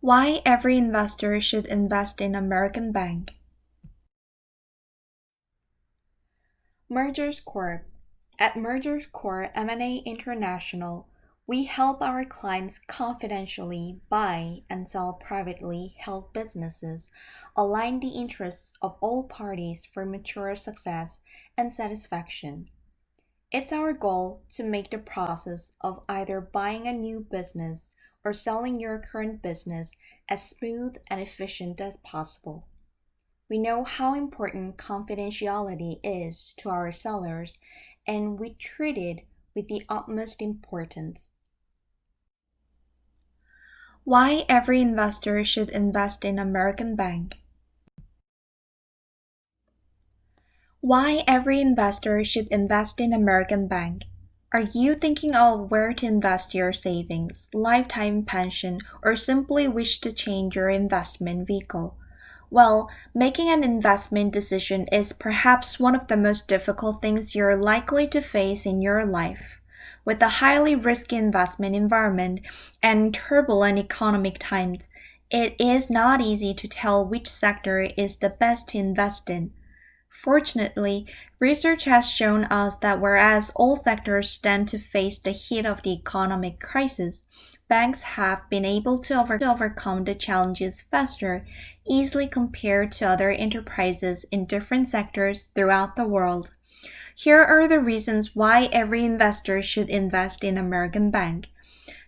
Why every investor should invest in American bank. MergersCorp. At MergersCorp M&A International, we help our clients confidentially buy and sell privately held businesses, align the interests of all parties for mature success and satisfaction. It's our goal to make the process of either buying a new business or selling your current business as smooth and efficient as possible. We know how important confidentiality is to our sellers, and we treat it with the utmost importance. Why every investor should invest in American bank. Why every investor should invest in American bank. Are you thinking of where to invest your savings, lifetime pension, or simply wish to change your investment vehicle? Well, making an investment decision is perhaps one of the most difficult things you're likely to face in your life. With a highly risky investment environment and turbulent economic times, it is not easy to tell which sector is the best to invest in. Fortunately, research has shown us that whereas all sectors stand to face the heat of the economic crisis, banks have been able to overcome the challenges faster, easily compared to other enterprises in different sectors throughout the world. Here are the reasons why every investor should invest in American bank.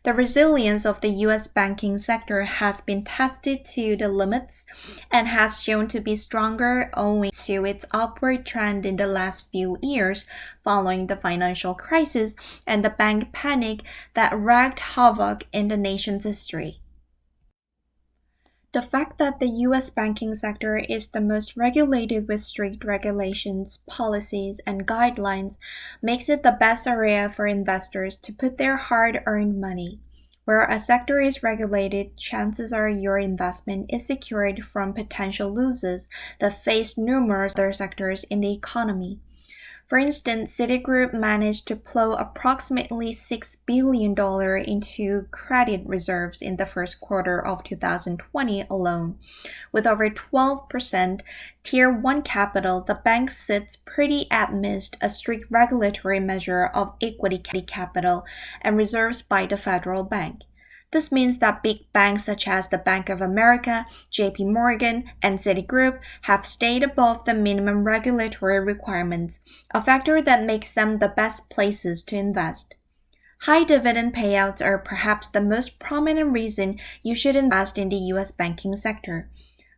The resilience of the U.S. banking sector has been tested to the limits and has shown to be stronger owing to its upward trend in the last few years following the financial crisis and the bank panic that wreaked havoc in the nation's history. The fact that the U.S. banking sector is the most regulated with strict regulations, policies, and guidelines makes it the best area for investors to put their hard-earned money. Where a sector is regulated, chances are your investment is secured from potential losses that face numerous other sectors in the economy. For instance, Citigroup managed to plow approximately $6 billion into credit reserves in the first quarter of 2020 alone. With over 12% Tier 1 capital, the bank sits pretty amidst a strict regulatory measure of equity capital and reserves by the federal bank. This means that big banks such as the Bank of America, JP Morgan, and Citigroup have stayed above the minimum regulatory requirements, a factor that makes them the best places to invest. High dividend payouts are perhaps the most prominent reason you should invest in the U.S. banking sector.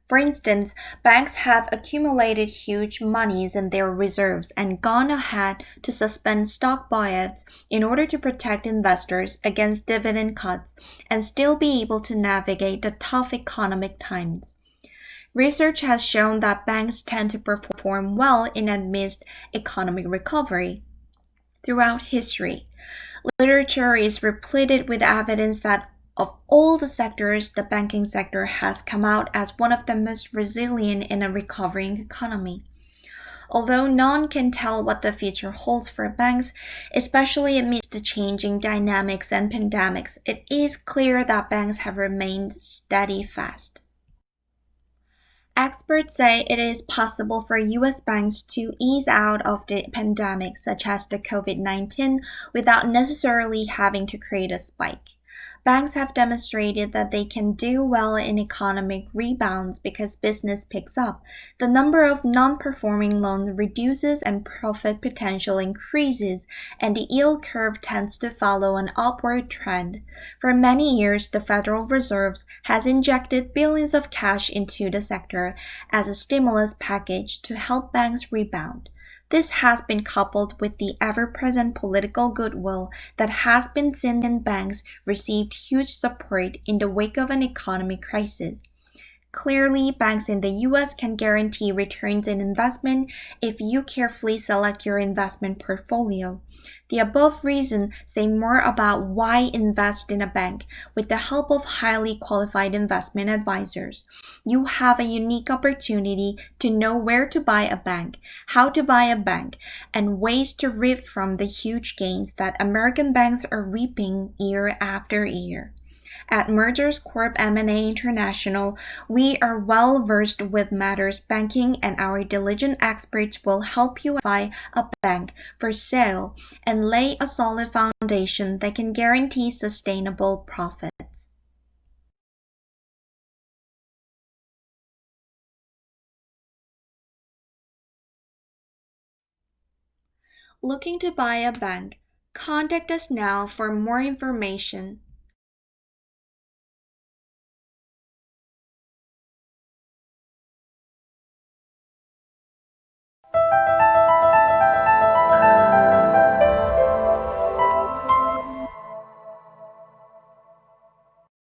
For instance, banks have accumulated huge monies in their reserves and gone ahead to suspend stock buyouts in order to protect investors against dividend cuts and still be able to navigate the tough economic times. Research has shown that banks tend to perform well in amidst economic recovery. Throughout history, literature is replete with evidence that of all the sectors, the banking sector has come out as one of the most resilient in a recovering economy. Although none can tell what the future holds for banks, especially amidst the changing dynamics and pandemics, it is clear that banks have remained steadfast. Experts say it is possible for U.S. banks to ease out of the pandemic, such as the COVID-19, without necessarily having to create a spike. Banks have demonstrated that they can do well in economic rebounds because business picks up, the number of non-performing loans reduces and profit potential increases, and the yield curve tends to follow an upward trend. For many years, the Federal Reserve has injected billions of cash into the sector as a stimulus package to help banks rebound. This has been coupled with the ever-present political goodwill that has been seen in banks received huge support in the wake of an economic crisis. Clearly, banks in the U.S. can guarantee returns in investment if you carefully select your investment portfolio. The above reasons say more about why invest in a bank with the help of highly qualified investment advisors. You have a unique opportunity to know where to buy a bank, how to buy a bank, and ways to reap from the huge gains that American banks are reaping year after year. At MergersCorp M&A International, we are well versed with matters banking, and our diligent experts will help you identify a bank for sale and lay a solid foundation that can guarantee sustainable profits. Looking to buy a bank? Contact us now for more information.